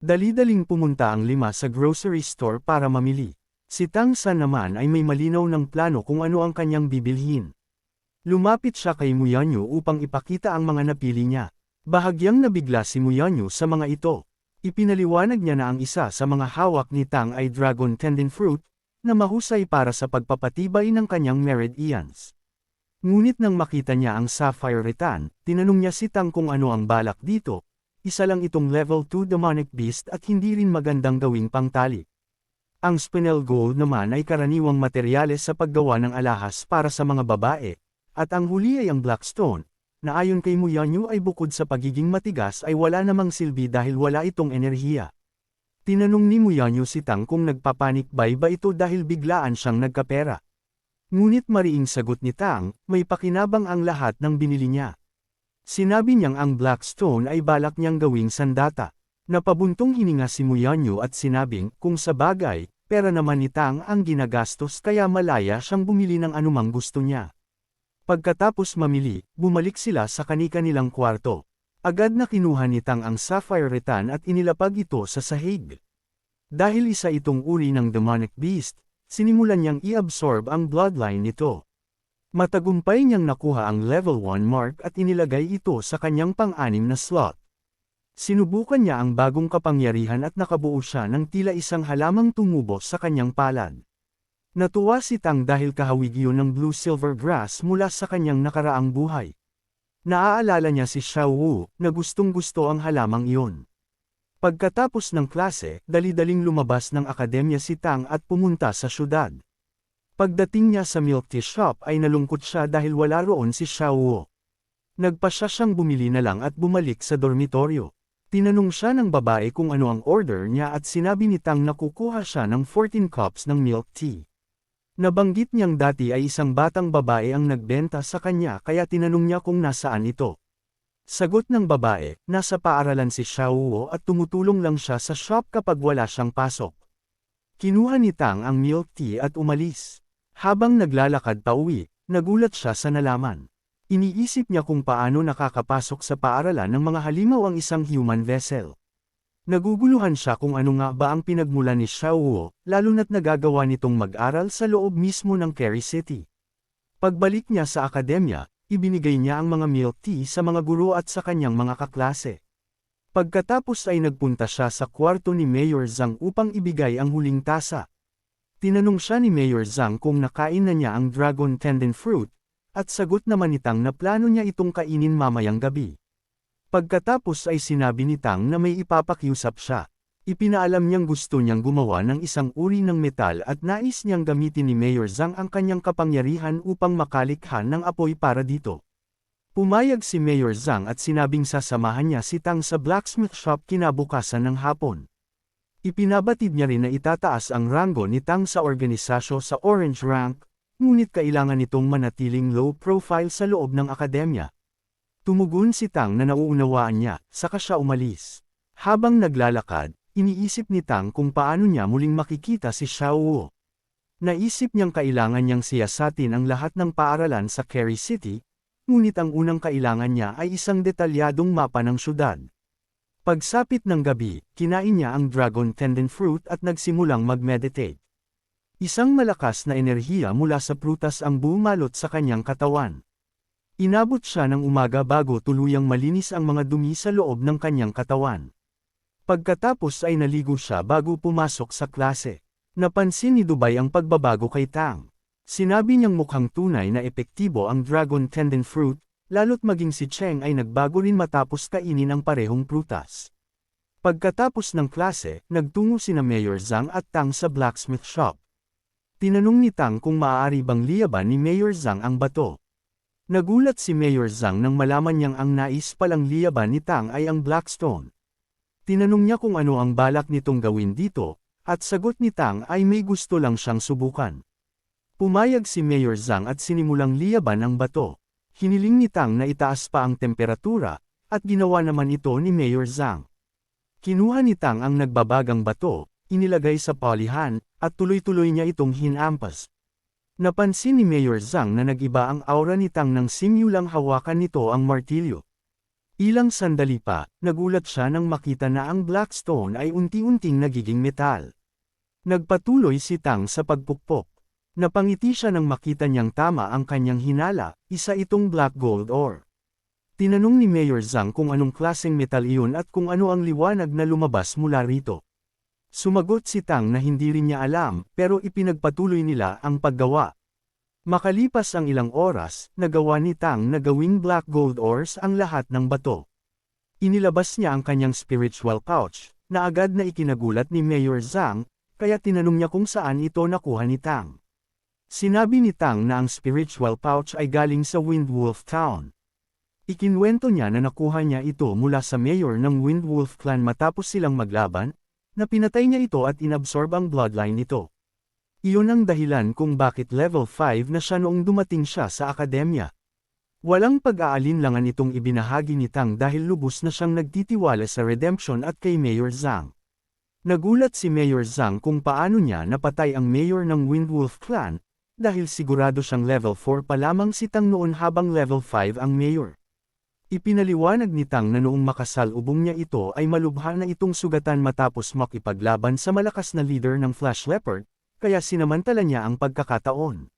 Dali-daling pumunta ang 5 sa grocery store para mamili. Si Tang San naman ay may malinaw ng plano kung ano ang kanyang bibilhin. Lumapit siya kay Muyanyo upang ipakita ang mga napili niya. Bahagyang nabigla si Muyanyo sa mga ito. Ipinaliwanag niya na ang isa sa mga hawak ni Tang ay dragon tendon fruit, na mahusay para sa pagpapatibay ng kanyang meridians. Ngunit nang makita niya ang sapphire rattan, tinanong niya si Tang kung ano ang balak dito. Isa lang itong level 2 demonic beast at hindi rin magandang gawing pangtali. Ang spinel gold naman ay karaniwang materyales sa paggawa ng alahas para sa mga babae, at ang huli ay ang blackstone, na ayon kay Muyanyo ay bukod sa pagiging matigas ay wala namang silbi dahil wala itong enerhiya. Tinanong ni Muyanyo si Tang kung nagpapanik ba ito dahil biglaan siyang nagkapera. Ngunit mariing sagot ni Tang, may pakinabang ang lahat ng binili niya. Sinabi niyang ang Blackstone ay balak niyang gawing sandata. Napabuntong hininga si Muyanyo at sinabing, kung sa bagay, pera naman ni Tang ang ginagastos kaya malaya siyang bumili ng anumang gusto niya. Pagkatapos mamili, bumalik sila sa kani-kanilang kwarto. Agad na kinuha ni Tang ang sapphire rattan at inilapag ito sa sahig. Dahil isa itong uri ng demonic beast, sinimulan niyang i-absorb ang bloodline nito. Matagumpay niyang nakuha ang level 1 mark at inilagay ito sa kanyang pang-anim na slot. Sinubukan niya ang bagong kapangyarihan at nakabuo siya ng tila isang halamang tumubo sa kanyang palad. Natuwa si Tang dahil kahawig iyon ng blue-silver grass mula sa kanyang nakaraang buhay. Naaalala niya si Xiao Wu, na gustong-gusto ang halamang iyon. Pagkatapos ng klase, dali-daling lumabas ng akademya si Tang at pumunta sa syudad. Pagdating niya sa milk tea shop ay nalungkot siya dahil wala roon si Xiao Wu. Nagpasya siyang bumili na lang at bumalik sa dormitoryo. Tinanong siya ng babae kung ano ang order niya at sinabi ni Tang na kukuha siya ng 14 cups ng milk tea. Nabanggit niyang dati ay isang batang babae ang nagbenta sa kanya kaya tinanong niya kung nasaan ito. Sagot ng babae, nasa paaralan si Xiao Wu at tumutulong lang siya sa shop kapag wala siyang pasok. Kinuha ni Tang ang milk tea at umalis. Habang naglalakad pauwi, nagulat siya sa nalaman. Iniisip niya kung paano nakakapasok sa paaralan ng mga halimaw ang isang human vessel. Naguguluhan siya kung ano nga ba ang pinagmulan ni Xiao Wu, lalo na't nagagawa nitong mag-aral sa loob mismo ng Carry City. Pagbalik niya sa akademya, ibinigay niya ang mga milk tea sa mga guro at sa kanyang mga kaklase. Pagkatapos ay nagpunta siya sa kwarto ni Mayor Zhang upang ibigay ang huling tasa. Tinanong siya ni Mayor Zhang kung nakain na niya ang dragon tendon fruit, at sagot naman ni Tang na plano niya itong kainin mamayang gabi. Pagkatapos ay sinabi ni Tang na may ipapakiusap siya. Ipinaalam niyang gusto niyang gumawa ng isang uri ng metal at nais niyang gamitin ni Mayor Zhang ang kanyang kapangyarihan upang makalikha ng apoy para dito. Pumayag si Mayor Zhang at sinabing sasamahan niya si Tang sa blacksmith shop kinabukasan ng hapon. Ipinabatid niya rin na itataas ang ranggo ni Tang sa organisasyo sa orange rank, ngunit kailangan nitong manatiling low profile sa loob ng akademya. Tumugon si Tang na nauunawaan niya, saka siya umalis. Habang naglalakad, iniisip ni Tang kung paano niya muling makikita si Xiao Wu. Naisip niyang kailangan niyang siyasatin ang lahat ng paaralan sa Carry City, ngunit ang unang kailangan niya ay isang detalyadong mapa ng syudad. Pagsapit ng gabi, kinain niya ang dragon tendon fruit at nagsimulang mag-meditate. Isang malakas na enerhiya mula sa prutas ang bumalot sa kanyang katawan. Inabot siya ng umaga bago tuluyang malinis ang mga dumi sa loob ng kanyang katawan. Pagkatapos ay naligo siya bago pumasok sa klase. Napansin ni Dubai ang pagbabago kay Tang. Sinabi niyang mukhang tunay na epektibo ang dragon tendon fruit, lalo't maging si Cheng ay nagbago rin matapos kainin ang parehong prutas. Pagkatapos ng klase, nagtungo sina Mayor Zhang at Tang sa blacksmith shop. Tinanong ni Tang kung maaari bang liyaban ni Mayor Zhang ang bato. Nagulat si Mayor Zhang nang malaman niyang ang nais palang liyaban ni Tang ay ang blackstone. Tinanong niya kung ano ang balak nitong gawin dito, at sagot ni Tang ay may gusto lang siyang subukan. Pumayag si Mayor Zhang at sinimulang liyaban ang bato. Hiniling ni Tang na itaas pa ang temperatura, at ginawa naman ito ni Mayor Zhang. Kinuha ni Tang ang nagbabagang bato, inilagay sa polihan, at tuloy-tuloy niya itong hinampas. Napansin ni Mayor Zhang na nag-iba ang aura ni Tang nang simulang hawakan nito ang martilyo. Ilang sandali pa, nagulat siya nang makita na ang black stone ay unti-unting nagiging metal. Nagpatuloy si Tang sa pagpukpok. Napangiti siya nang makita niyang tama ang kanyang hinala, isa itong black gold ore. Tinanong ni Mayor Zhang kung anong klaseng metal iyon at kung ano ang liwanag na lumabas mula rito. Sumagot si Tang na hindi rin niya alam, pero ipinagpatuloy nila ang paggawa. Makalipas ang ilang oras, nagawa ni Tang na gawing black gold ores ang lahat ng bato. Inilabas niya ang kanyang spiritual pouch, na agad na ikinagulat ni Mayor Zhang, kaya tinanong niya kung saan ito nakuha ni Tang. Sinabi ni Tang na ang spiritual pouch ay galing sa Windwolf Town. Ikinwento niya na nakuha niya ito mula sa mayor ng Windwolf Clan matapos silang maglaban, na pinatay niya ito at inabsorb ang bloodline nito. Iyon ang dahilan kung bakit level 5 na siya noong dumating siya sa akademya. Walang pag-aalinlangan itong ibinahagi ni Tang dahil lubos na siyang nagtitiwala sa redemption at kay Mayor Zhang. Nagulat si Mayor Zhang kung paano niya napatay ang mayor ng Windwolf Clan, dahil sigurado siyang level 4 pa lamang si Tang noon habang level 5 ang mayor. Ipinaliwanag ni Tang na noong makasalubong niya ito ay malubha na itong sugatan matapos makipaglaban sa malakas na leader ng Flash Leopard, kaya sinamantala niya ang pagkakataon.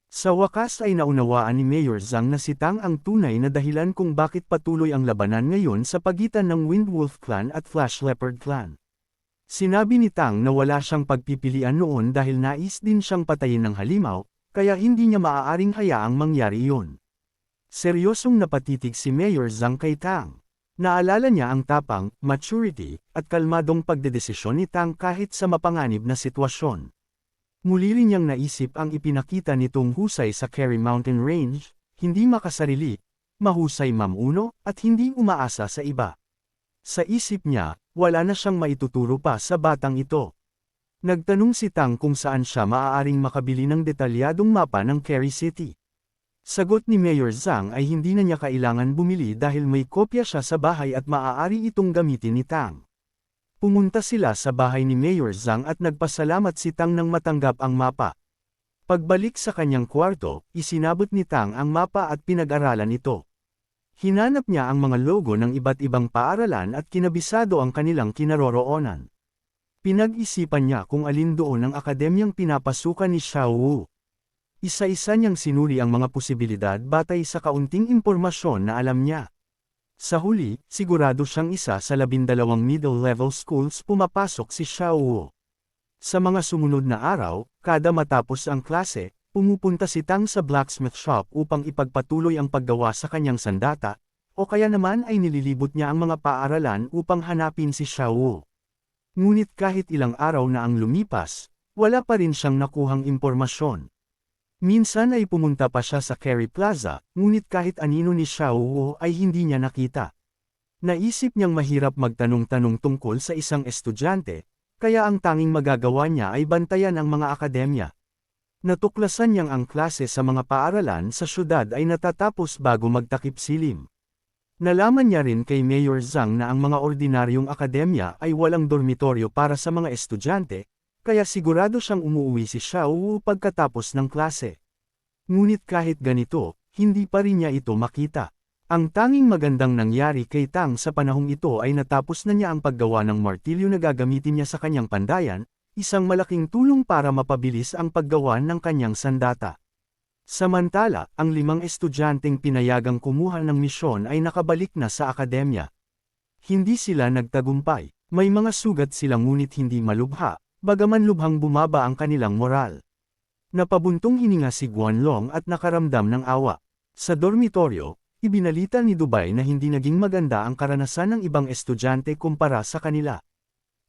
Sa wakas ay naunawaan ni Mayor Zhang na si Tang ang tunay na dahilan kung bakit patuloy ang labanan ngayon sa pagitan ng Windwolf Clan at Flash Leopard Clan. Sinabi ni Tang na wala siyang pagpipilian noon dahil nais din siyang patayin ng halimaw, kaya hindi niya maaaring hayaang mangyari iyon. Seryosong napatitig si Mayor Zhang kay Tang. Naalala niya ang tapang, maturity, at kalmadong pagdedesisyon ni Tang kahit sa mapanganib na sitwasyon. Muli rin niyang naisip ang ipinakita nitong husay sa Kerry Mountain Range, hindi makasarili, mahusay mamuno, at hindi umaasa sa iba. Sa isip niya, wala na siyang maituturo pa sa batang ito. Nagtanong si Tang kung saan siya maaaring makabili ng detalyadong mapa ng Kerry City. Sagot ni Mayor Zhang ay hindi na niya kailangan bumili dahil may kopya siya sa bahay at maaari itong gamitin ni Tang. Pumunta sila sa bahay ni Mayor Zhang at nagpasalamat si Tang nang matanggap ang mapa. Pagbalik sa kanyang kwarto, isinabot ni Tang ang mapa at pinag-aralan ito. Hinanap niya ang mga logo ng iba't ibang paaralan at kinabisado ang kanilang kinaroroonan. Pinag-isipan niya kung alin doon ang akademyang pinapasukan ni Xiao Wu. Isa-isa niyang sinuri ang mga posibilidad batay sa kaunting impormasyon na alam niya. Sa huli, sigurado siyang isa sa 12 middle-level schools pumapasok si Xiao Wu. Sa mga sumunod na araw, kada matapos ang klase, pumupunta si Tang sa blacksmith shop upang ipagpatuloy ang paggawa sa kanyang sandata, o kaya naman ay nililibot niya ang mga paaralan upang hanapin si Xiao Wu. Ngunit kahit ilang araw na ang lumipas, wala pa rin siyang nakuhang impormasyon. Minsan ay pumunta pa siya sa Kerry Plaza, ngunit kahit anino ni Xiao Wu ay hindi niya nakita. Naisip niyang mahirap magtanong-tanong tungkol sa isang estudyante, kaya ang tanging magagawa niya ay bantayan ang mga akademya. Natuklasan niyang ang klase sa mga paaralan sa syudad ay natatapos bago magtakip silim. Nalaman niya rin kay Mayor Zhang na ang mga ordinaryong akademya ay walang dormitoryo para sa mga estudyante, kaya sigurado siyang umuwi si Xiao Wu pagkatapos ng klase. Ngunit kahit ganito, hindi pa rin niya ito makita. Ang tanging magandang nangyari kay Tang sa panahong ito ay natapos na niya ang paggawa ng martilyo na gagamitin niya sa kanyang pandayan, isang malaking tulong para mapabilis ang paggawa ng kanyang sandata. Samantala, ang 5 estudyanteng pinayagang kumuha ng misyon ay nakabalik na sa akademya. Hindi sila nagtagumpay, may mga sugat sila ngunit hindi malubha, bagaman lubhang bumaba ang kanilang moral. Napabuntong hininga si Guanlong at nakaramdam ng awa. Sa dormitoryo, ibinalita ni Dubai na hindi naging maganda ang karanasan ng ibang estudyante kumpara sa kanila.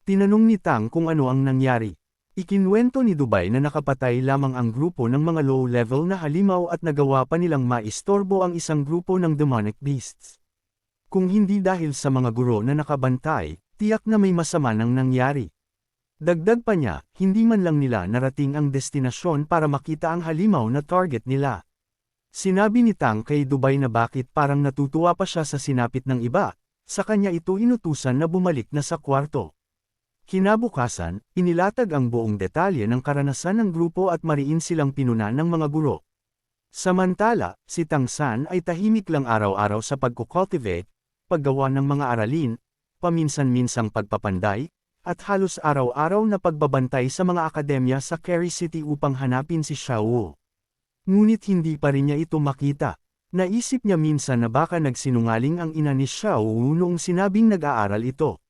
Tinanong ni Tang kung ano ang nangyari. Ikinwento ni Dubai na nakapatay lamang ang grupo ng mga low-level na halimaw at nagawa pa nilang maistorbo ang isang grupo ng demonic beasts. Kung hindi dahil sa mga guro na nakabantay, tiyak na may masama nang nangyari. Dagdag pa niya, hindi man lang nila narating ang destinasyon para makita ang halimaw na target nila. Sinabi ni Tang kay Dubai na bakit parang natutuwa pa siya sa sinapit ng iba, sa kanya ito inutusan na bumalik na sa kwarto. Kinabukasan, inilatag ang buong detalye ng karanasan ng grupo at mariin silang pinuna ng mga guro. Samantala, si Tang San ay tahimik lang araw-araw sa pagkukultivate, paggawa ng mga aralin, paminsan-minsang pagpapanday, at halos araw-araw na pagbabantay sa mga akademya sa Kerry City upang hanapin si Xiao Wu. Ngunit hindi pa rin niya ito makita. Naisip niya minsan na baka nagsinungaling ang ina ni Xiao Wu noong sinabing nag-aaral ito.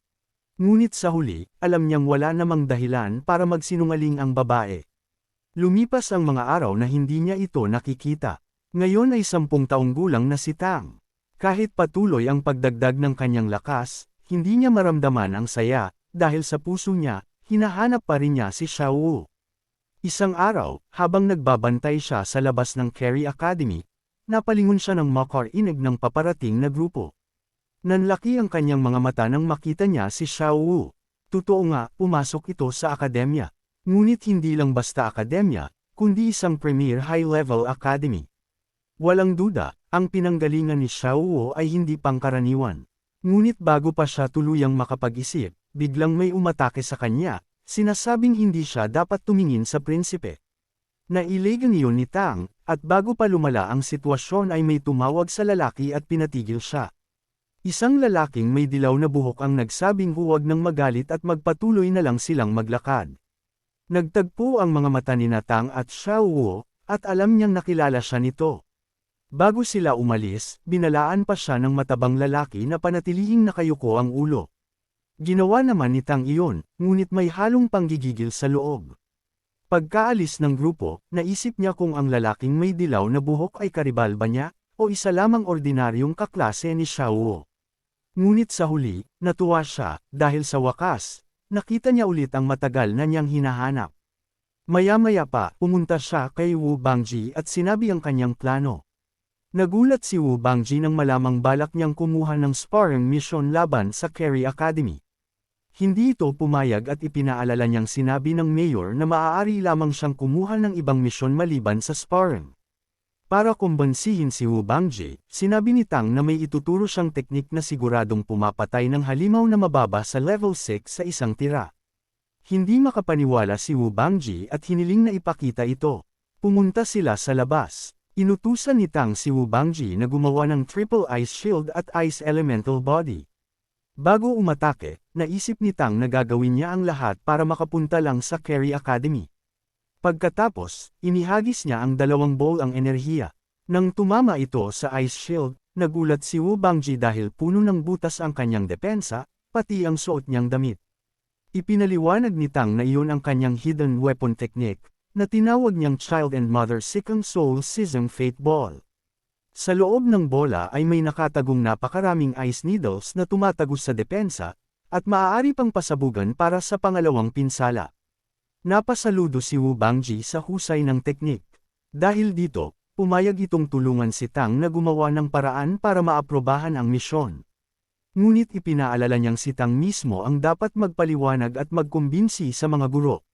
Ngunit sa huli, alam niyang wala namang dahilan para magsinungaling ang babae. Lumipas ang mga araw na hindi niya ito nakikita. Ngayon ay 10 taong gulang na si Tang. Kahit patuloy ang pagdagdag ng kanyang lakas, hindi niya maramdaman ang saya, dahil sa puso niya, hinahanap pa rin niya si Xiao Wu. Isang araw, habang nagbabantay siya sa labas ng Kerry Academy, napalingon siya ng makarinig ng paparating na grupo. Nanlaki ang kanyang mga mata nang makita niya si Xiao Wu. Totoo nga, pumasok ito sa akademya. Ngunit hindi lang basta akademya, kundi isang premier high-level academy. Walang duda, ang pinanggalingan ni Xiao Wu ay hindi pangkaraniwan. Ngunit bago pa siya tuluyang makapag-isip, biglang may umatake sa kanya, sinasabing hindi siya dapat tumingin sa prinsipe. Nailagan iyon ni Tang, at bago pa lumala ang sitwasyon ay may tumawag sa lalaki at pinatigil siya. Isang lalaking may dilaw na buhok ang nagsabing huwag nang magalit at magpatuloy na lang silang maglakad. Nagtagpo ang mga mata ni Tang at Xiao Wu, at alam niyang nakilala siya nito. Bago sila umalis, binalaan pa siya ng matabang lalaki na panatilihing nakayuko ang ulo. Ginawa naman ni Tang iyon, ngunit may halong panggigigil sa loob. Pagkaalis ng grupo, naisip niya kung ang lalaking may dilaw na buhok ay karibal ba niya, o isa lamang ordinaryong kaklase ni Xiao Wu. Ngunit sa huli, natuwa siya, dahil sa wakas, nakita niya ulit ang matagal na niyang hinahanap. Maya-maya pa, pumunta siya kay Wu Bangji at sinabi ang kanyang plano. Nagulat si Wu Bangji nang malamang balak niyang kumuha ng sparring mission laban sa Kerry Academy. Hindi ito pumayag at ipinaalala niyang sinabi ng mayor na maaari lamang siyang kumuha ng ibang misyon maliban sa sparring. Para kumbansihin si Wu Bangji, sinabi ni Tang na may ituturo siyang teknik na siguradong pumapatay ng halimaw na mababa sa level 6 sa isang tira. Hindi makapaniwala si Wu Bangji at hiniling na ipakita ito. Pumunta sila sa labas. Inutusan ni Tang si Wu Bangji na gumawa ng triple ice shield at ice elemental body. Bago umatake, naisip ni Tang na gagawin niya ang lahat para makapunta lang sa Kerry Academy. Pagkatapos, inihagis niya ang 2 bowl ang enerhiya. Nang tumama ito sa ice shield, nagulat si Wu Bangji dahil puno ng butas ang kanyang depensa, pati ang suot niyang damit. Ipinaliwanag ni Tang na iyon ang kanyang hidden weapon technique, na tinawag niyang Child and Mother Second Soul Schism Fate Ball. Sa loob ng bola ay may nakatagong napakaraming ice needles na tumatagos sa depensa, at maaari pang pasabugan para sa pangalawang pinsala. Napasaludo si Wu Bangji sa husay ng teknik. Dahil dito, pumayag itong tulungan si Tang na gumawa ng paraan para maaprobahan ang misyon. Ngunit ipinaalala niyang si Tang mismo ang dapat magpaliwanag at magkumbinsi sa mga guro.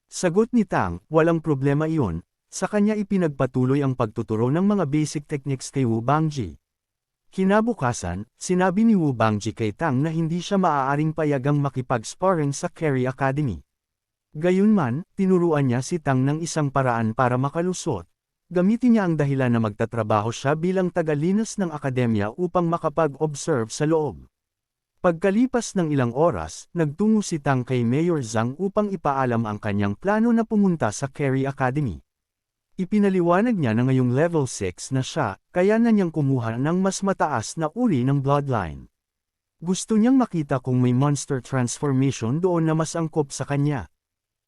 Sagot ni Tang, walang problema iyon, sa kanya ipinagpatuloy ang pagtuturo ng mga basic techniques kay Wu Bangji. Kinabukasan, sinabi ni Wu Bangji kay Tang na hindi siya maaaring payagang makipag-sparring sa Kerry Academy. Gayunman, tinuruan niya si Tang ng isang paraan para makalusot. Gamitin niya ang dahilan na magtatrabaho siya bilang tagalinas ng akademya upang makapag-observe sa loob. Pagkalipas ng ilang oras, nagtungo si Tang kay Mayor Zhang upang ipaalam ang kanyang plano na pumunta sa Kerry Academy. Ipinaliwanag niya na ngayong level 6 na siya, kaya na niyang kumuha ng mas mataas na uri ng bloodline. Gusto niyang makita kung may monster transformation doon na mas angkop sa kanya.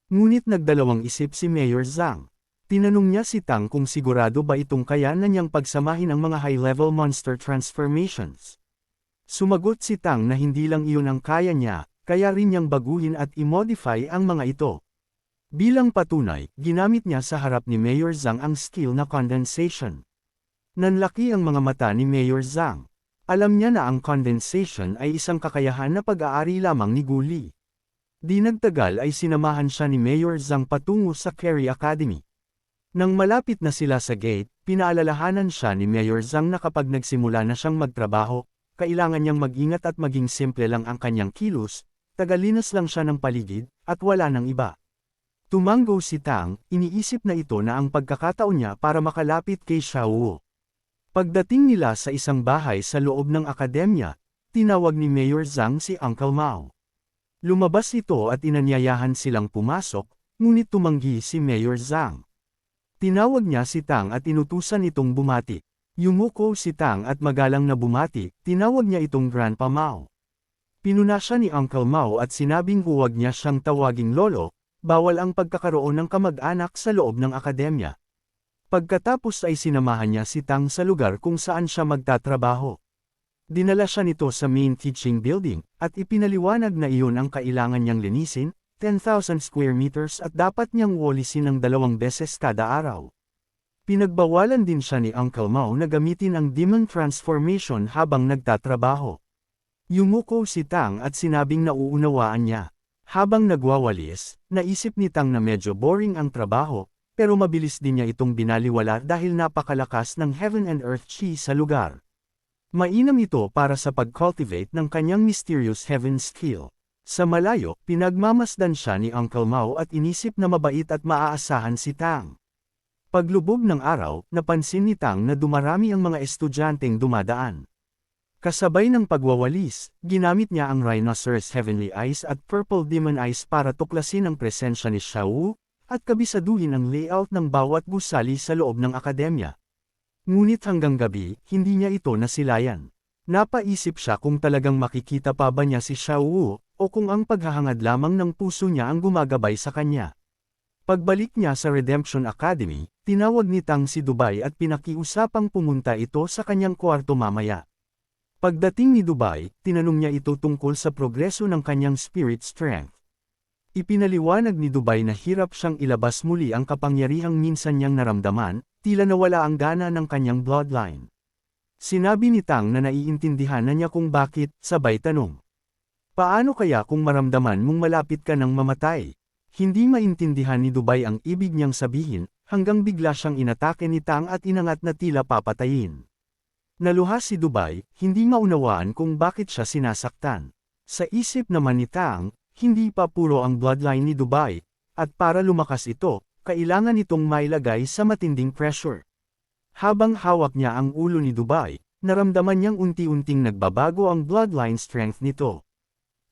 Ngunit nagdalawang isip si Mayor Zhang. Tinanong niya si Tang kung sigurado ba itong kaya na niyang pagsamahin ang mga high-level monster transformations. Sumagot si Tang na hindi lang iyon ang kaya niya, kaya rin niyang baguhin at i-modify ang mga ito. Bilang patunay, ginamit niya sa harap ni Mayor Zhang ang skill na condensation. Nanlaki ang mga mata ni Mayor Zhang. Alam niya na ang condensation ay isang kakayahan na pag-aari lamang ni Gu Li. Di nagtagal ay sinamahan siya ni Mayor Zhang patungo sa Kerry Academy. Nang malapit na sila sa gate, pinaalalahanan siya ni Mayor Zhang na kapag nagsimula na siyang magtrabaho, kailangan niyang mag-ingat at maging simple lang ang kanyang kilos, tagalinas lang siya ng paligid, at wala nang iba. Tumanggo si Tang, iniisip na ito na ang pagkakataon niya para makalapit kay Xiao Wu. Pagdating nila sa isang bahay sa loob ng akademya, tinawag ni Mayor Zhang si Uncle Mao. Lumabas ito at inanyayahan silang pumasok, ngunit tumanggi si Mayor Zhang. Tinawag niya si Tang at inutusan itong bumati. Yumuko si Tang at magalang na bumati, tinawag niya itong Grandpa Mao. Pinuna siya ni Uncle Mao at sinabing huwag niya siyang tawaging lolo, bawal ang pagkakaroon ng kamag-anak sa loob ng akademya. Pagkatapos ay sinamahan niya si Tang sa lugar kung saan siya magtatrabaho. Dinala siya nito sa main teaching building, at ipinaliwanag na iyon ang kailangan niyang linisin, 10,000 square meters at dapat niyang walisin ng 2 beses kada araw. Pinagbawalan din siya ni Uncle Mao na gamitin ang demon transformation habang nagtatrabaho. Yumuko si Tang at sinabing nauunawaan niya. Habang nagwawalis, naisip ni Tang na medyo boring ang trabaho, pero mabilis din niya itong binaliwala dahil napakalakas ng Heaven and Earth Chi sa lugar. Mainam ito para sa pag-cultivate ng kanyang mysterious heaven skill. Sa malayo, pinagmamasdan siya ni Uncle Mao at inisip na mabait at maaasahan si Tang. Paglubog ng araw, napansin ni Tang na dumarami ang mga estudyanteng dumadaan. Kasabay ng pagwawalis, ginamit niya ang Rhinoceros Heavenly Eyes at Purple Demon Eyes para tuklasin ang presensya ni Xiao Wu, at kabisaduhin ang layout ng bawat gusali sa loob ng akademya. Ngunit hanggang gabi, hindi niya ito nasilayan. Napaisip siya kung talagang makikita pa ba niya si Xiao Wu, o kung ang paghahangad lamang ng puso niya ang gumagabay sa kanya. Pagbalik niya sa Redemption Academy, tinawag ni Tang si Dubai at pinakiusapang pumunta ito sa kanyang kwarto mamaya. Pagdating ni Dubai, tinanong niya ito tungkol sa progreso ng kanyang spirit strength. Ipinaliwanag ni Dubai na hirap siyang ilabas muli ang kapangyarihang minsan niyang naramdaman, tila nawala ang gana ng kanyang bloodline. Sinabi ni Tang na naiintindihan na niya kung bakit, sabay tanong. Paano kaya kung maramdaman mong malapit ka ng mamatay? Hindi maintindihan ni Dubai ang ibig niyang sabihin, hanggang bigla siyang inatake ni Tang at inangat na tila papatayin. Naluha si Dubai, hindi maunawaan kung bakit siya sinasaktan. Sa isip naman ni Tang, hindi pa puro ang bloodline ni Dubai, at para lumakas ito, kailangan itong mailagay sa matinding pressure. Habang hawak niya ang ulo ni Dubai, naramdaman niyang unti-unting nagbabago ang bloodline strength nito.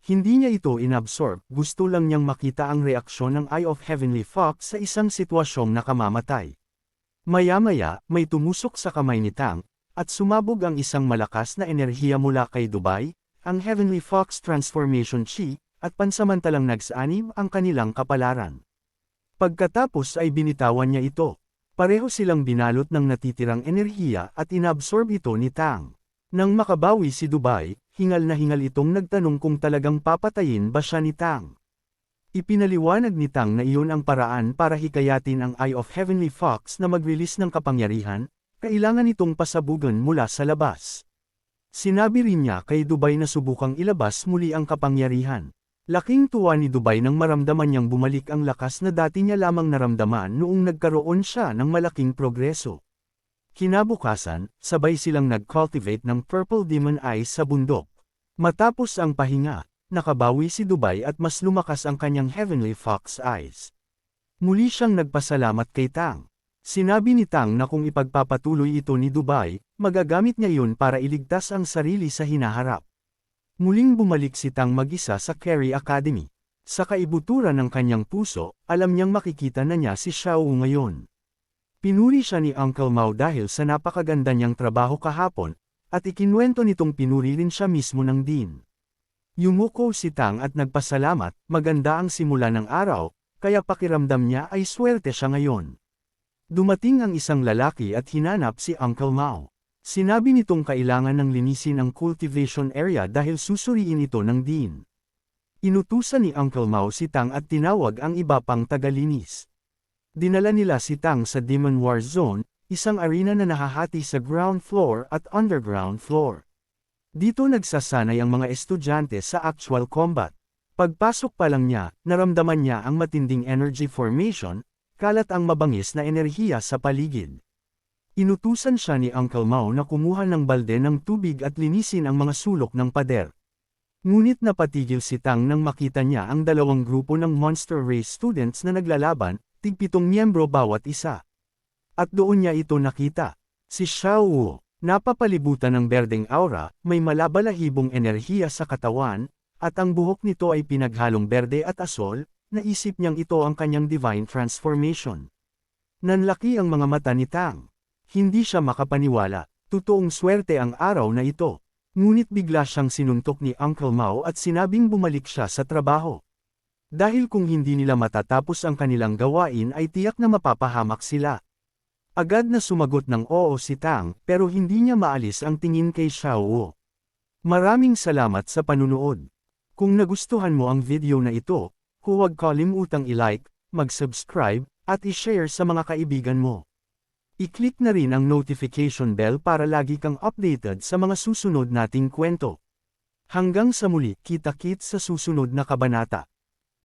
Hindi niya ito inabsorb, gusto lang niyang makita ang reaksyon ng Eye of Heavenly Fox sa isang sitwasyong nakamamatay. Maya-maya, may tumusok sa kamay ni Tang, at sumabog ang isang malakas na enerhiya mula kay Dubai, ang Heavenly Fox Transformation Chi, at pansamantalang nagsaanib ang kanilang kapalaran. Pagkatapos ay binitawan niya ito. Pareho silang binalot ng natitirang enerhiya at inabsorb ito ni Tang. Nang makabawi si Dubai, hingal na hingal itong nagtanong kung talagang papatayin ba siya ni Tang. Ipinaliwanag ni Tang na iyon ang paraan para hikayatin ang Eye of Heavenly Fox na mag-release ng kapangyarihan, kailangan itong pasabugan mula sa labas. Sinabi rin niya kay Dubai na subukang ilabas muli ang kapangyarihan. Laking tuwa ni Dubai nang maramdaman niyang bumalik ang lakas na dati niya lamang naramdaman noong nagkaroon siya ng malaking progreso. Kinabukasan, sabay silang nag-cultivate ng Purple Demon Eyes sa bundok. Matapos ang pahinga, nakabawi si Dubai at mas lumakas ang kanyang Heavenly Fox Eyes. Muli siyang nagpasalamat kay Tang. Sinabi ni Tang na kung ipagpapatuloy ito ni Dubai, magagamit niya yun para iligtas ang sarili sa hinaharap. Muling bumalik si Tang mag-isa sa Carey Academy. Sa kaibuturan ng kanyang puso, alam niyang makikita na niya si Xiao Wu ngayon. Pinuri siya ni Uncle Mao dahil sa napakaganda niyang trabaho kahapon, at ikinwento nitong pinuri rin siya mismo ng Dean. Yumuko si Tang at nagpasalamat, maganda ang simula ng araw, kaya pakiramdam niya ay swerte siya ngayon. Dumating ang isang lalaki at hinanap si Uncle Mao. Sinabi nitong kailangan ng linisin ang cultivation area dahil susuriin ito ng Dean. Inutusan ni Uncle Mao si Tang at tinawag ang iba pang tagalinis. Dinala nila si Tang sa Demon War Zone, isang arena na nahahati sa ground floor at underground floor. Dito nagsasanay ang mga estudyante sa actual combat. Pagpasok pa lang niya, naramdaman niya ang matinding energy formation, kalat ang mabangis na enerhiya sa paligid. Inutusan siya ni Uncle Mao na kumuha ng balde ng tubig at linisin ang mga sulok ng pader. Ngunit napatigil si Tang nang makita niya ang dalawang grupo ng Monster Race students na naglalaban, tig-7 miyembro bawat isa. At doon niya ito nakita. Si Xiao Wu. Napapalibutan ng berdeng aura, may malabalahibong enerhiya sa katawan, at ang buhok nito ay pinaghalong berde at asol, naisip niyang ito ang kanyang divine transformation. Nanlaki ang mga mata ni Tang. Hindi siya makapaniwala, totoong swerte ang araw na ito. Ngunit bigla siyang sinuntok ni Uncle Mao at sinabing bumalik siya sa trabaho. Dahil kung hindi nila matatapos ang kanilang gawain ay tiyak na mapapahamak sila. Agad na sumagot ng oo si Tang, pero hindi niya maalis ang tingin kay Xiao Wu. Maraming salamat sa panunood. Kung nagustuhan mo ang video na ito, huwag kalimutang i-like, mag-subscribe, at i-share sa mga kaibigan mo. I-click na rin ang notification bell para lagi kang updated sa mga susunod nating kwento. Hanggang sa muli, kita-kits sa susunod na kabanata.